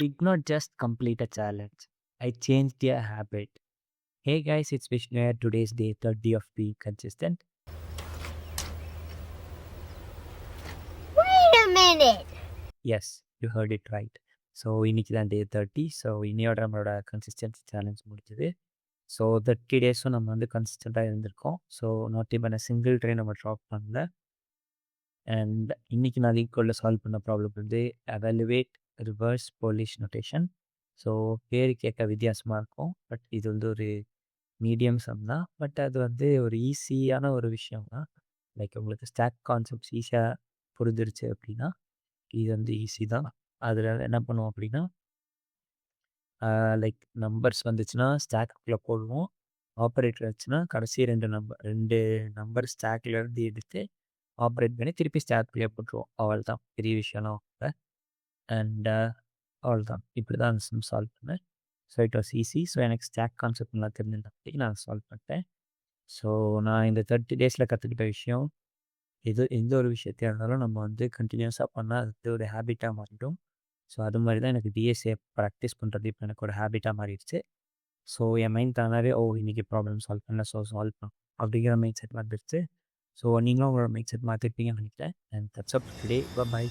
did not just complete a challenge. I changed a habit. Hey guys, it's Vishnu here. Today's day 30 of being consistent. Wait a minute. Yes, you heard it right. So இன்னைக்கு தான் டே 30. So இன்னையோட நம்மளோட consistency challenge முடிஞ்சது. So 30 டேஸும் நம்ம வந்து கன்சிஸ்டண்ட்டாக இருந்திருக்கோம். So not even a single try நம்ம ட்ராப் பண்ணல. அண்ட் இன்னைக்கு நான் ஈக்குவலில் சால்வ் பண்ண ப்ராப்ளம் வந்து evaluate reverse Polish notation. So பேர் கேட்க வித்தியாசமாக இருக்கும், பட் இது வந்து ஒரு மீடியம் சம் தான். பட் அது வந்து ஒரு ஈஸியான ஒரு விஷயம் தான். லைக் உங்களுக்கு ஸ்டாக் கான்செப்ட்ஸ் ஈஸியாக புரிஞ்சிருச்சு அப்படின்னா இது வந்து ஈஸி தான். அதில் என்ன பண்ணுவோம் அப்படின்னா, லைக் நம்பர்ஸ் வந்துச்சுன்னா ஸ்டாக்குள்ளே போடுவோம். ஆப்ரேட்டர் வச்சுன்னா கடைசி ரெண்டு நம்பர் ஸ்டாக்லேருந்து எடுத்து ஆப்ரேட் பண்ணி திருப்பி ஸ்டாக்குள்ளே போட்டுருவோம். அவள் தான் பெரிய விஷயம்லாம் இல்லை. அண்ட் அவ்வளோதான். இப்படி தான் அந்த சம் சால்வ் பண்ணேன். So it was easy. So எனக்கு ஸ்டாக் கான்செப்ட் நல்லா தெரிஞ்சிருந்தபடி நான் சால்வ் பண்ணிட்டேன். ஸோ நான் இந்த 30 டேஸில் கற்றுக்கிட்ட விஷயம், எந்த ஒரு விஷயத்தையாக இருந்தாலும் நம்ம வந்து கண்டினியூஸாக பண்ணால் அது ஒரு ஹேபிட்டாக மாறிடும். ஸோ அது மாதிரி தான் எனக்கு டிஎஸ்ஏ ப்ராக்டிஸ் பண்ணுறது இப்போ எனக்கு ஒரு ஹேபிட்டாக மாறிடுச்சு. ஸோ என் மைண்ட் தானாகவே இன்றைக்கி ப்ராப்ளம் சால்வ் பண்ணல, ஸோ சால்வ் பண்ணலாம் அப்படிங்கிற மைண்ட் செட் வந்துடுச்சு. ஸோ நீங்களும் உங்களோட மைண்ட் செட் மாற்றிருப்பீங்கன்னு நினைக்கிறேன். And that's up today. By.